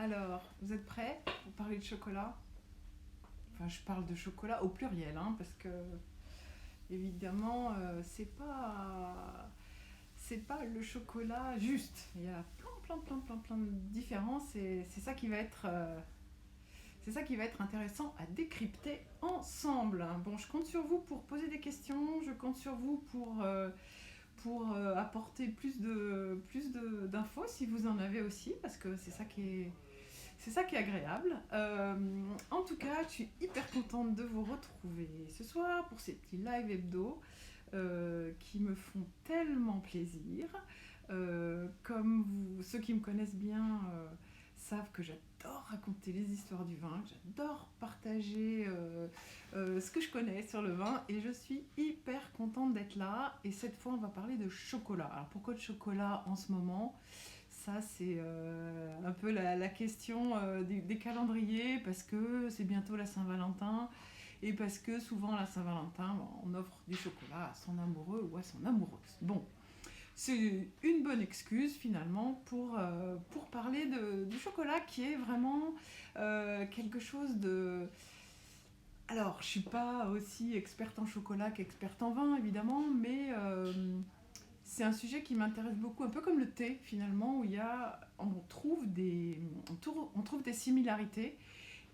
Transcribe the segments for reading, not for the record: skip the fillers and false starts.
Alors, vous êtes prêts pour parler de chocolat? Enfin, je parle de chocolat au pluriel, hein, parce que évidemment, c'est pas le chocolat juste. Il y a plein de différences et c'est ça qui va être intéressant à décrypter ensemble. Bon, je compte sur vous pour poser des questions, je compte sur vous pour apporter d'infos si vous en avez aussi, parce que c'est ça qui est agréable. En tout cas, je suis hyper contente de vous retrouver ce soir pour ces petits live hebdo qui me font tellement plaisir. Comme ceux qui me connaissent bien savent que j'adore raconter les histoires du vin, que j'adore partager ce que je connais sur le vin et je suis hyper contente d'être là. Et cette fois, on va parler de chocolat. Alors pourquoi de chocolat en ce moment? Ça, c'est un peu la question des calendriers, parce que c'est bientôt la Saint-Valentin, et parce que souvent, à la Saint-Valentin, on offre du chocolat à son amoureux ou à son amoureuse. Bon, c'est une bonne excuse finalement pour parler du chocolat qui est vraiment quelque chose de... Alors, je suis pas aussi experte en chocolat qu'experte en vin, évidemment, mais c'est un sujet qui m'intéresse beaucoup, un peu comme le thé finalement, où on trouve des similarités.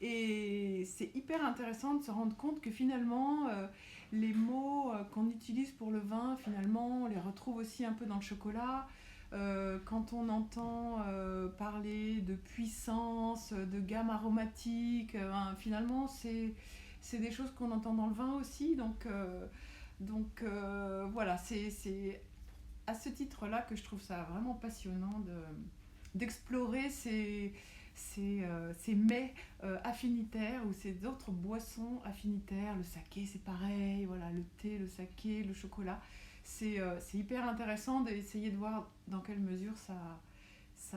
Et c'est hyper intéressant de se rendre compte que finalement, les mots qu'on utilise pour le vin, finalement, on les retrouve aussi un peu dans le chocolat. Quand on entend parler de puissance, de gamme aromatique, finalement, c'est des choses qu'on entend dans le vin aussi. Donc, voilà, c'est à ce titre-là que je trouve ça vraiment passionnant d'explorer ces mets affinitaires ou ces autres boissons affinitaires. Le saké, c'est pareil, voilà, le thé, le saké, le chocolat. C'est hyper intéressant d'essayer de voir dans quelle mesure ça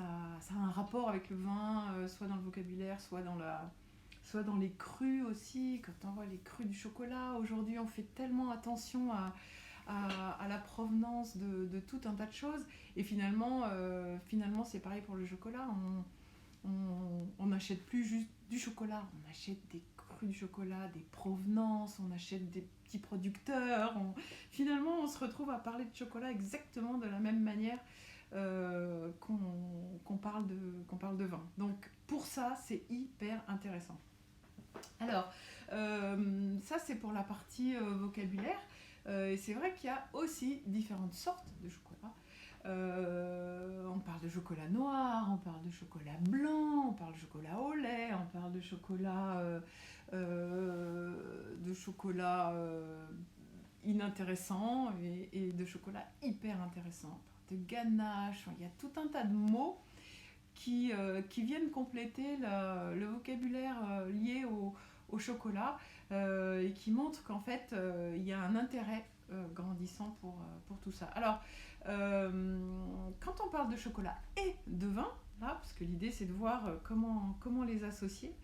a un rapport avec le vin, soit dans le vocabulaire, soit dans les crus aussi. Quand on voit les crus du chocolat, aujourd'hui on fait tellement attention à la provenance de tout un tas de choses. Et finalement c'est pareil pour le chocolat. On n'achète plus juste du chocolat, on achète des crus du chocolat, des provenances, on achète des petits producteurs. Finalement, on se retrouve à parler de chocolat exactement de la même manière qu'on parle de vin. Donc, pour ça, c'est hyper intéressant. Alors, ça, c'est pour la partie vocabulaire. Et c'est vrai qu'il y a aussi différentes sortes de chocolat. On parle de chocolat noir, on parle de chocolat blanc, on parle de chocolat au lait, on parle de chocolat inintéressant et de chocolat hyper intéressant. On parle de ganache, il y a tout un tas de mots qui viennent compléter le vocabulaire lié au chocolat et qui montrent qu'en fait il y a un intérêt grandissant pour tout ça. Alors, quand on parle de chocolat et de vin, là, parce que l'idée c'est de voir comment les associer,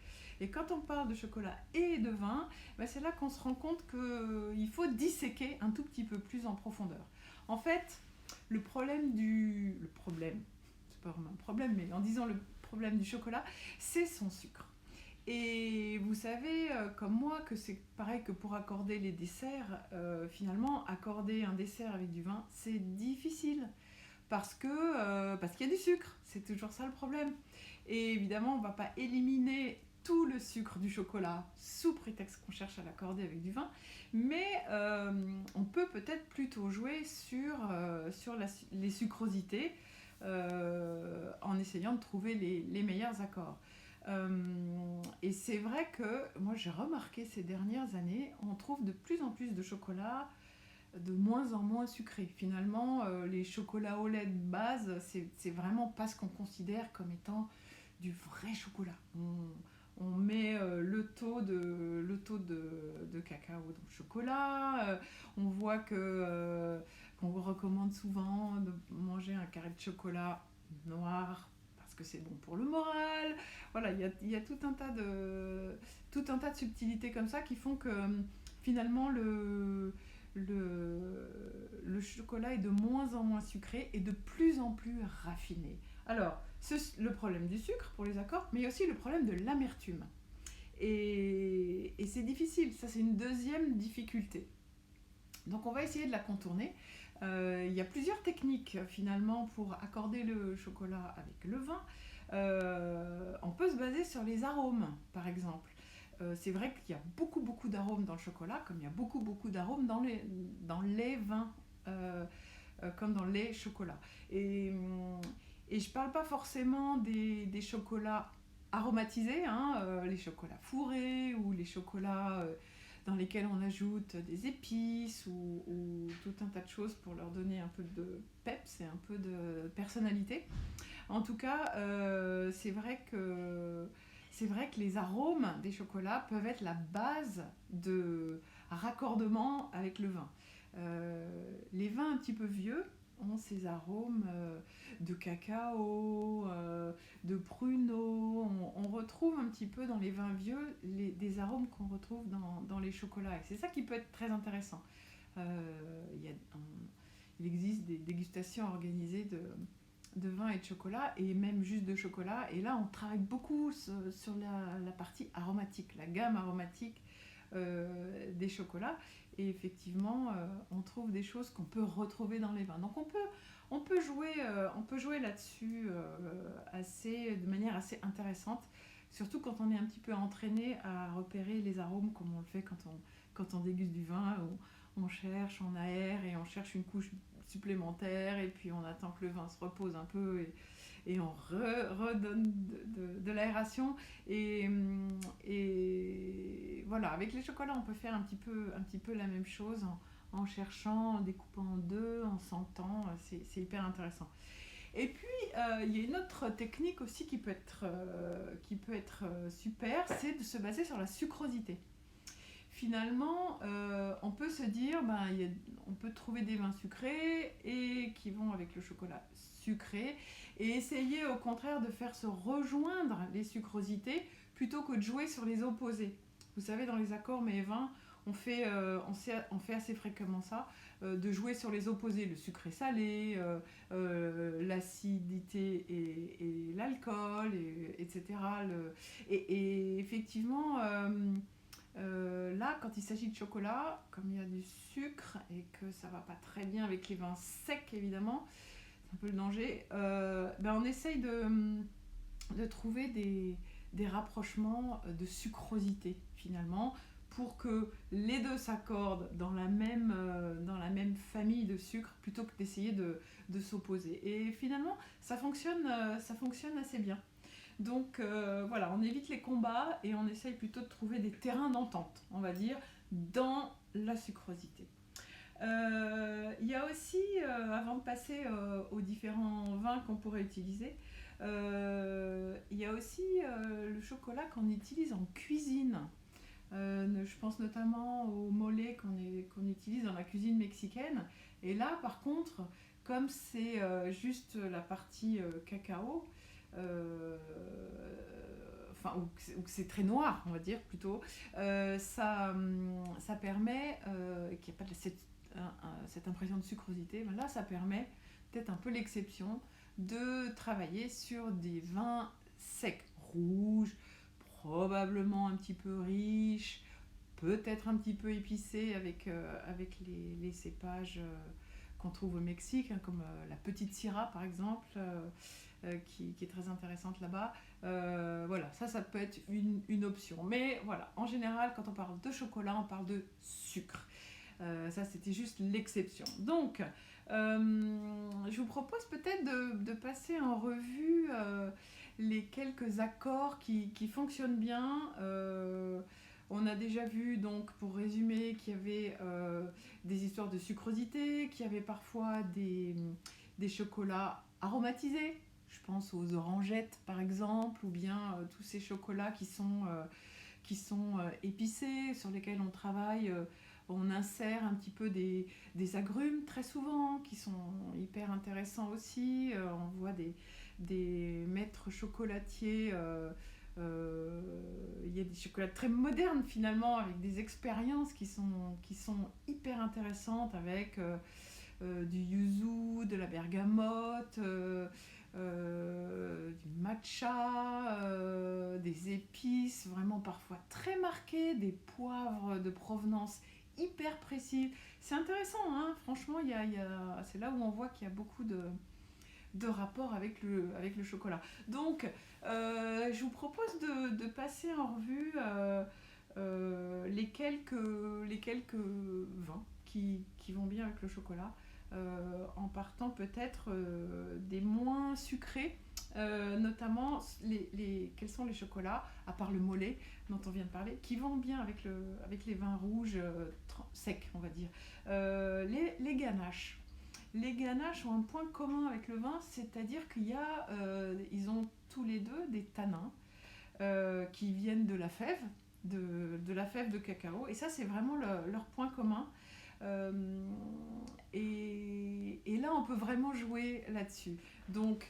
et quand on parle de chocolat et de vin, ben c'est là qu'on se rend compte qu'il faut disséquer un tout petit peu plus en profondeur. En fait, le problème, c'est pas vraiment un problème, mais en disant le problème du chocolat, c'est son sucre. Et vous savez, comme moi, que c'est pareil que pour accorder les desserts. Finalement, accorder un dessert avec du vin, c'est difficile. Parce qu'il y a du sucre, c'est toujours ça le problème. Et évidemment, on ne va pas éliminer tout le sucre du chocolat sous prétexte qu'on cherche à l'accorder avec du vin, mais on peut peut-être plutôt jouer sur les sucrosités en essayant de trouver les meilleurs accords. Et c'est vrai que moi j'ai remarqué ces dernières années, on trouve de plus en plus de chocolat de moins en moins sucré. Finalement, les chocolats au lait de base, c'est vraiment pas ce qu'on considère comme étant du vrai chocolat. On met le taux de cacao dans le chocolat. On voit qu'on vous recommande souvent de manger un carré de chocolat noir parce que c'est bon pour le moral. Voilà, il y a tout un tas de subtilités comme ça qui font que finalement le chocolat est de moins en moins sucré et de plus en plus raffiné. Alors, le problème du sucre pour les accords, mais aussi le problème de l'amertume. Et c'est difficile, ça c'est une deuxième difficulté. Donc on va essayer de la contourner. Il y a plusieurs techniques finalement pour accorder le chocolat avec le vin. On peut se baser sur les arômes par exemple. C'est vrai qu'il y a beaucoup d'arômes dans le chocolat, comme il y a beaucoup d'arômes dans les vins, comme dans les chocolats. Et je parle pas forcément des chocolats aromatisés, hein, les chocolats fourrés ou les chocolats dans lesquels on ajoute des épices ou tout un tas de choses pour leur donner un peu de peps et un peu de personnalité. En tout cas, c'est vrai que les arômes des chocolats peuvent être la base de raccordement avec le vin. Les vins un petit peu vieux ont ces arômes de cacao, de pruneau. On retrouve un petit peu dans les vins vieux des arômes qu'on retrouve dans les chocolats. Et c'est ça qui peut être très intéressant. Il existe des dégustations organisées de vin et de chocolat, et même juste de chocolat. Et là, on travaille beaucoup sur la partie aromatique, la gamme aromatique des chocolats. Et effectivement, on trouve des choses qu'on peut retrouver dans les vins. Donc on peut jouer là-dessus de manière assez intéressante, surtout quand on est un petit peu entraîné à repérer les arômes comme on le fait quand on déguste du vin, où on cherche, on aère et on cherche une couche supplémentaire, et puis on attend que le vin se repose un peu et on redonne de l'aération. Et voilà, avec les chocolats, on peut faire un petit peu la même chose en cherchant, en découpant en deux, en sentant. C'est hyper intéressant. Et puis, il y a une autre technique aussi qui peut être super, c'est de se baser sur la sucrosité. Finalement, on peut se dire, on peut trouver des vins sucrés et qui vont avec le chocolat sucré, et essayer au contraire de faire se rejoindre les sucrosités plutôt que de jouer sur les opposés. Vous savez, dans les accords mets et vins, on fait assez fréquemment ça, de jouer sur les opposés, le sucré-salé, l'acidité et l'alcool, etc. Et effectivement, là, quand il s'agit de chocolat, comme il y a du sucre et que ça va pas très bien avec les vins secs, évidemment, c'est un peu le danger, on essaye de trouver des rapprochements de sucrosité, finalement, pour que les deux s'accordent dans la même famille de sucre, plutôt que d'essayer de s'opposer. Et finalement, ça fonctionne assez bien. Donc voilà, on évite les combats et on essaye plutôt de trouver des terrains d'entente, on va dire, dans la sucrosité. Il y a aussi, avant de passer aux différents vins qu'on pourrait utiliser, il y a aussi le chocolat qu'on utilise en cuisine. Je pense notamment au mole qu'on utilise dans la cuisine mexicaine. Et là, par contre, comme c'est juste la partie cacao, ou que c'est très noir, on va dire plutôt, ça permet qu'il n'y ait pas cette impression de sucrosité. Là, ça permet, peut-être un peu l'exception, de travailler sur des vins secs, rouges, probablement un petit peu riches, peut-être un petit peu épicés avec les cépages qu'on trouve au Mexique, hein, comme la petite Syrah par exemple, qui est très intéressante là-bas. Voilà, ça peut être une option. Mais voilà, en général, quand on parle de chocolat, on parle de sucre. Ça, c'était juste l'exception. Donc, je vous propose peut-être de passer en revue les quelques accords qui fonctionnent bien. On a déjà vu, donc, pour résumer, qu'il y avait des histoires de sucrosité, qu'il y avait parfois des chocolats aromatisés. Je pense aux orangettes, par exemple, ou bien tous ces chocolats qui sont épicés, sur lesquels on travaille. On insère un petit peu des agrumes très souvent, qui sont hyper intéressants aussi. On voit des maîtres chocolatiers Il y a des chocolats très modernes finalement, avec des expériences qui sont hyper intéressantes, avec du yuzu, de la bergamote, du matcha, des épices vraiment parfois très marquées, des poivres de provenance hyper précise. C'est intéressant, hein. Franchement, c'est là où on voit qu'il y a beaucoup de rapport avec le chocolat. Donc, je vous propose de passer en revue les quelques vins qui vont bien avec le chocolat, en partant peut-être des moins sucrés, notamment quels sont les chocolats, à part le mollet dont on vient de parler, qui vont bien avec les vins rouges secs, on va dire. Les ganaches. Les ganaches ont un point commun avec le vin, c'est-à-dire ils ont tous les deux des tanins qui viennent de la fève, de la fève de cacao, et ça c'est vraiment leur point commun. Euh, et là on peut vraiment jouer là-dessus. Donc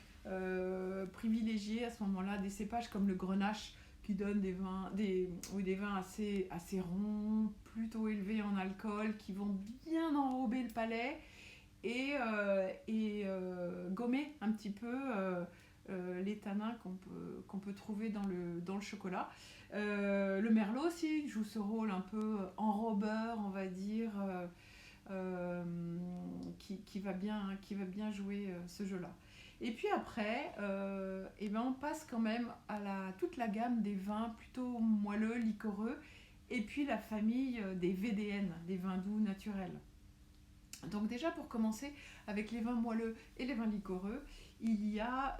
privilégier à ce moment-là des cépages comme le grenache qui donnent des vins assez ronds, plutôt élevés en alcool, qui vont bien enrober le palais et gommer un petit peu les tanins qu'on peut trouver dans le chocolat. Le merlot aussi joue ce rôle un peu enrobeur, on va dire, qui va bien jouer ce jeu-là. Et puis après, on passe quand même à toute la gamme des vins plutôt moelleux, liquoreux, et puis la famille des VDN, des vins doux naturels. Donc déjà pour commencer avec les vins moelleux et les vins liquoreux, il y a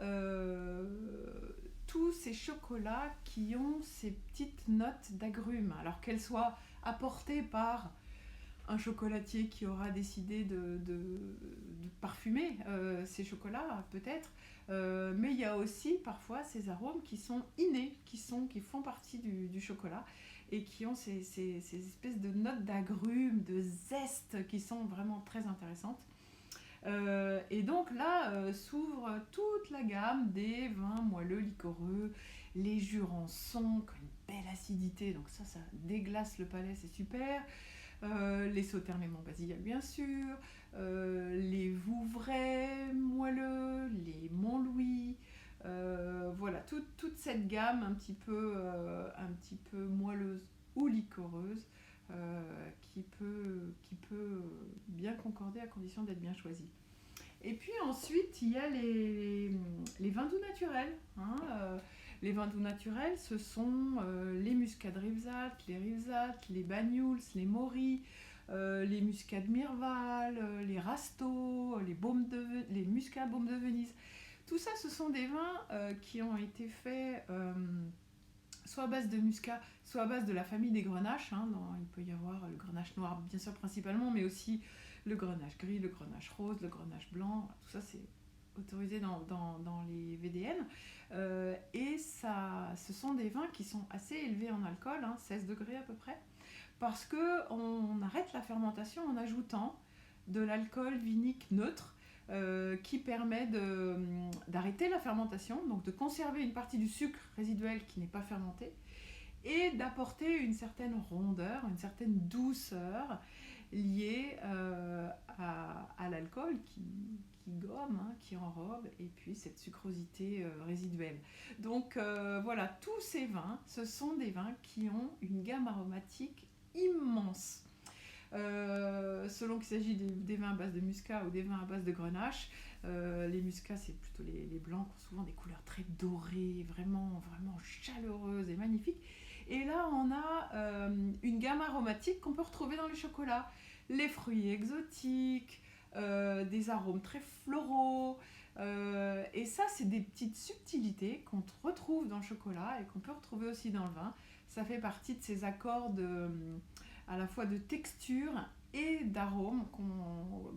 tous ces chocolats qui ont ces petites notes d'agrumes. Alors qu'elles soient apportées par un chocolatier qui aura décidé de parfumer ces chocolats peut-être, mais il y a aussi parfois ces arômes qui sont innés, qui font partie du chocolat et qui ont ces espèces de notes d'agrumes, de zeste qui sont vraiment très intéressantes. Et donc là s'ouvre toute la gamme des vins moelleux, liquoreux, les jurançons, qui ont une belle acidité, donc ça déglace le palais, c'est super. Les sauternes et Montbazillac bien sûr, les Vouvray moelleux, les Montlouis, voilà, toute cette gamme un petit peu moelleuse ou liquoreuse, qui peut bien concorder à condition d'être bien choisie. Et puis ensuite, il y a les vins doux naturels. Hein, les vins doux naturels, ce sont les muscades Rivesat, les Banyuls, les Moris, les muscades Mirval, les Rasto, les muscats baume de Venise. Tout ça, ce sont des vins qui ont été faits soit à base de muscat, soit à base de la famille des grenaches. Hein, il peut y avoir le grenache noir, bien sûr, principalement, mais aussi le grenache gris, le grenache rose, le grenache blanc. Tout ça, c'est autorisé dans les VDN. Ce sont des vins qui sont assez élevés en alcool, 16 degrés à peu près, parce qu'on arrête la fermentation en ajoutant de l'alcool vinique neutre, qui permet d'arrêter la fermentation, donc de conserver une partie du sucre résiduel qui n'est pas fermenté, et d'apporter une certaine rondeur, une certaine douceur liée à l'alcool qui gomme, qui enrobe, et puis cette sucrosité résiduelle. Donc voilà, tous ces vins, ce sont des vins qui ont une gamme aromatique immense. Selon qu'il s'agit des vins à base de muscat ou des vins à base de grenache, les muscats c'est plutôt les blancs qui ont souvent des couleurs très dorées, vraiment chaleureuses et magnifiques. Et là on a une gamme aromatique qu'on peut retrouver dans les chocolats, les fruits exotiques, des arômes très floraux, et ça c'est des petites subtilités qu'on retrouve dans le chocolat et qu'on peut retrouver aussi dans le vin. Ça fait partie de ces accords à la fois de texture et d'arôme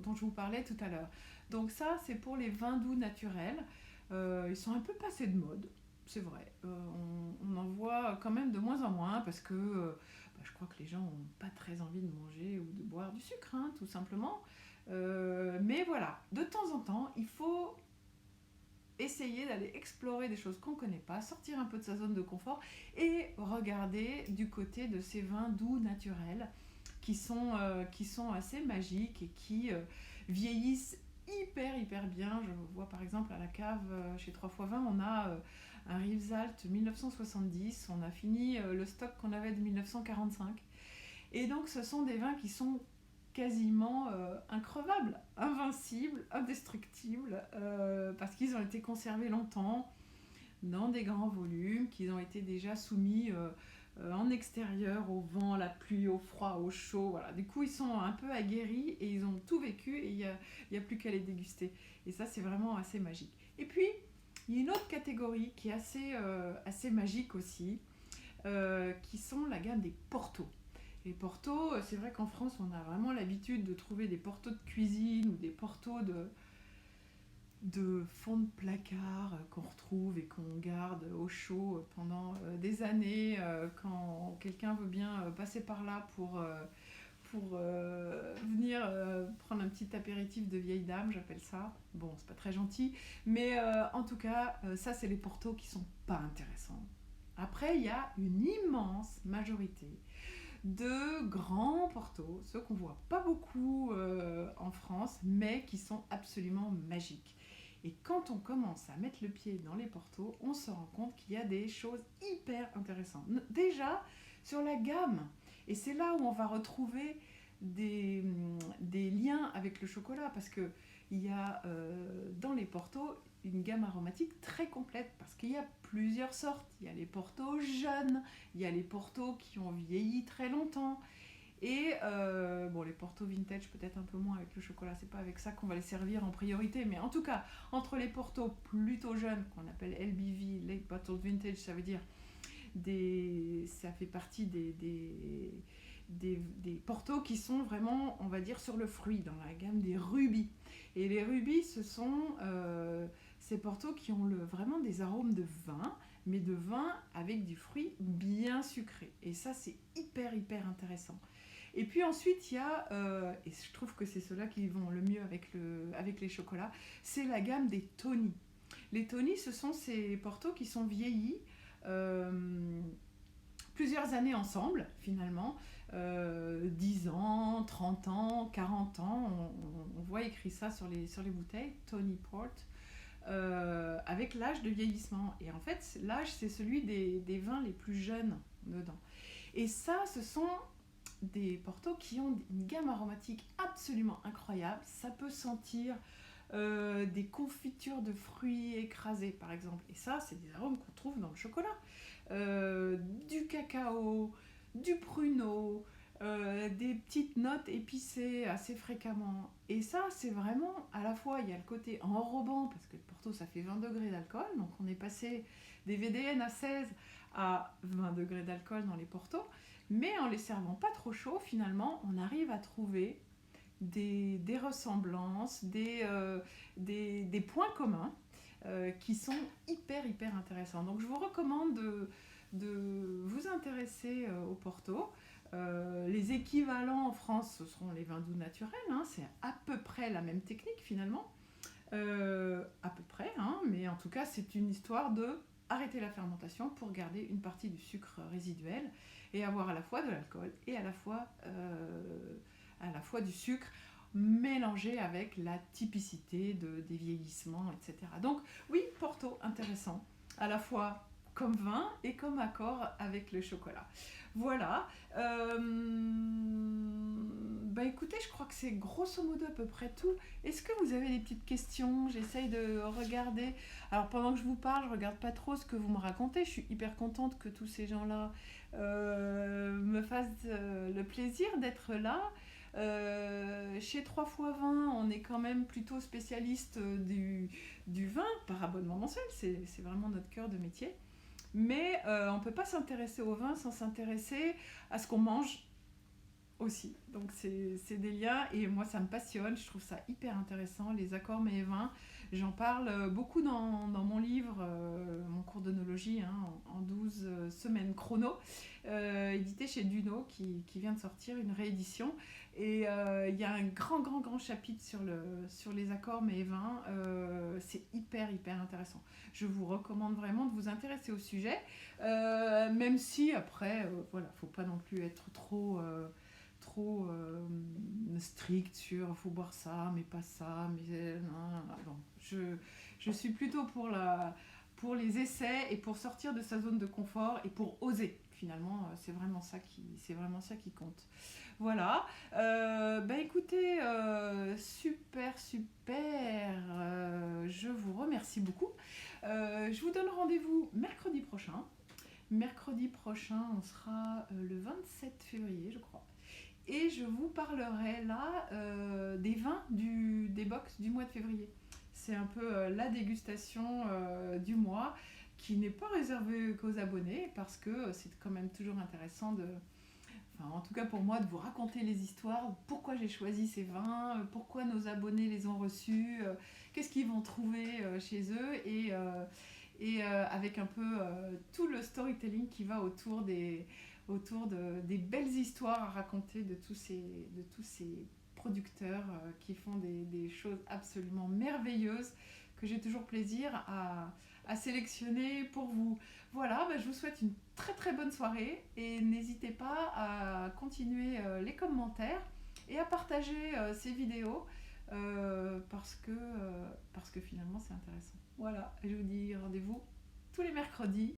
dont je vous parlais tout à l'heure. Donc ça, c'est pour les vins doux naturels. Ils sont un peu passés de mode, c'est vrai. On en voit quand même de moins en moins parce que je crois que les gens n'ont pas très envie de manger ou de boire du sucre, tout simplement. Mais voilà, de temps en temps, il faut essayer d'aller explorer des choses qu'on ne connaît pas, sortir un peu de sa zone de confort et regarder du côté de ces vins doux naturels qui sont assez magiques et qui vieillissent hyper bien. Je vois par exemple à la cave chez 3x20, on a un Rivesaltes 1970, on a fini le stock qu'on avait de 1945. Et donc ce sont des vins qui sont quasiment increvables, invincibles, indestructibles, parce qu'ils ont été conservés longtemps dans des grands volumes, qu'ils ont été déjà soumis en extérieur, au vent, à la pluie, au froid, au chaud. Voilà. Du coup, ils sont un peu aguerris et ils ont tout vécu et il n'y a plus qu'à les déguster. Et ça, c'est vraiment assez magique. Et puis, il y a une autre catégorie qui est assez magique aussi, qui sont la gamme des Portos. Les Portos, c'est vrai qu'en France, on a vraiment l'habitude de trouver des Portos de cuisine ou des Portos de fond de placard qu'on retrouve et qu'on garde au chaud pendant des années quand quelqu'un veut bien passer par là pour venir prendre un petit apéritif de vieille dame, j'appelle ça. Bon, c'est pas très gentil, mais en tout cas, ça, c'est les Portos qui sont pas intéressants. Après, il y a une immense majorité de grands Portos, ceux qu'on voit pas beaucoup en France, mais qui sont absolument magiques. Et quand on commence à mettre le pied dans les Portos, on se rend compte qu'il y a des choses hyper intéressantes. Déjà, sur la gamme, et c'est là où on va retrouver des liens avec le chocolat, parce qu'il y a dans les Portos une gamme aromatique très complète, parce qu'il y a plusieurs sortes. Il y a les Portos jeunes, il y a les Portos qui ont vieilli très longtemps, et les Portos vintage peut-être un peu moins avec le chocolat, c'est pas avec ça qu'on va les servir en priorité, mais en tout cas, entre les Portos plutôt jeunes, qu'on appelle LBV, Late Bottled Vintage, ça veut dire ça fait partie des Portos qui sont vraiment, on va dire, sur le fruit, dans la gamme des rubis. Et les rubis, ce sont ces Portos qui ont vraiment des arômes de vin, mais de vin avec du fruit bien sucré. Et ça, c'est hyper intéressant. Et puis ensuite, il y a, et je trouve que c'est ceux-là qui vont le mieux avec les chocolats, c'est la gamme des Tony. Les Tony, ce sont ces Portos qui sont vieillis plusieurs années ensemble, finalement, 10 ans, 30 ans, 40 ans, on voit écrit ça sur les bouteilles, Tony Port, avec l'âge de vieillissement. Et en fait, l'âge, c'est celui des vins les plus jeunes dedans. Et ça, ce sont des Portos qui ont une gamme aromatique absolument incroyable. Ça peut sentir des confitures de fruits écrasés, par exemple. Et ça, c'est des arômes qu'on trouve dans le chocolat. Du cacao, du pruneau, des petites notes épicées assez fréquemment. Et ça, c'est vraiment, à la fois, il y a le côté enrobant, parce que le Porto, ça fait 20 degrés d'alcool, donc on est passé des VDN à 16 à 20 degrés d'alcool dans les Portos, mais en les servant pas trop chaud, finalement, on arrive à trouver des ressemblances, des points communs qui sont hyper intéressants. Donc je vous recommande de vous intéresser au Porto. Les équivalents en France, ce seront les vins doux naturels, hein, c'est à peu près la même technique finalement, à peu près, hein, mais en tout cas c'est une histoire de arrêter la fermentation pour garder une partie du sucre résiduel et avoir à la fois de l'alcool et à la fois du sucre mélangé avec la typicité des vieillissements, etc. Donc oui, Porto, intéressant, à la fois comme vin et comme accord avec le chocolat. Voilà. Écoutez, je crois que c'est grosso modo à peu près tout. Est-ce que vous avez des petites questions? J'essaye de regarder. Alors pendant que je vous parle, je regarde pas trop ce que vous me racontez. Je suis hyper contente que tous ces gens-là me fassent le plaisir d'être là. Chez 3x20, on est quand même plutôt spécialiste du vin par abonnement mensuel. C'est vraiment notre cœur de métier. Mais on ne peut pas s'intéresser au vin sans s'intéresser à ce qu'on mange aussi. Donc c'est des liens et moi ça me passionne, je trouve ça hyper intéressant, les accords mets et vins. J'en parle beaucoup dans mon livre, mon cours d'œnologie, hein, en 12 12 semaines chrono, édité chez Duno, qui vient de sortir une réédition. Et il y a un grand chapitre sur les accords mets et vins. C'est hyper intéressant. Je vous recommande vraiment de vous intéresser au sujet, même si après, voilà, faut pas non plus être trop strict sur faut boire ça, mais pas ça, mais non. Bon, je suis plutôt pour les essais et pour sortir de sa zone de confort et pour oser. Finalement, c'est vraiment ça qui compte. Voilà. Écoutez, super. Je vous remercie beaucoup. Je vous donne rendez-vous mercredi prochain. Mercredi prochain, on sera le 27 février, je crois. Et je vous parlerai là des vins des box du mois de février. C'est un peu la dégustation du mois qui n'est pas réservée qu'aux abonnés parce que c'est quand même toujours intéressant en tout cas pour moi, de vous raconter les histoires, pourquoi j'ai choisi ces vins, pourquoi nos abonnés les ont reçus, qu'est-ce qu'ils vont trouver chez eux et avec un peu tout le storytelling qui va autour des belles histoires à raconter de tous ces producteurs qui font des choses absolument merveilleuses que j'ai toujours plaisir à sélectionner pour vous. Voilà, je vous souhaite une très bonne soirée et n'hésitez pas à continuer les commentaires et à partager ces vidéos parce que finalement c'est intéressant. Voilà, je vous dis rendez-vous tous les mercredis.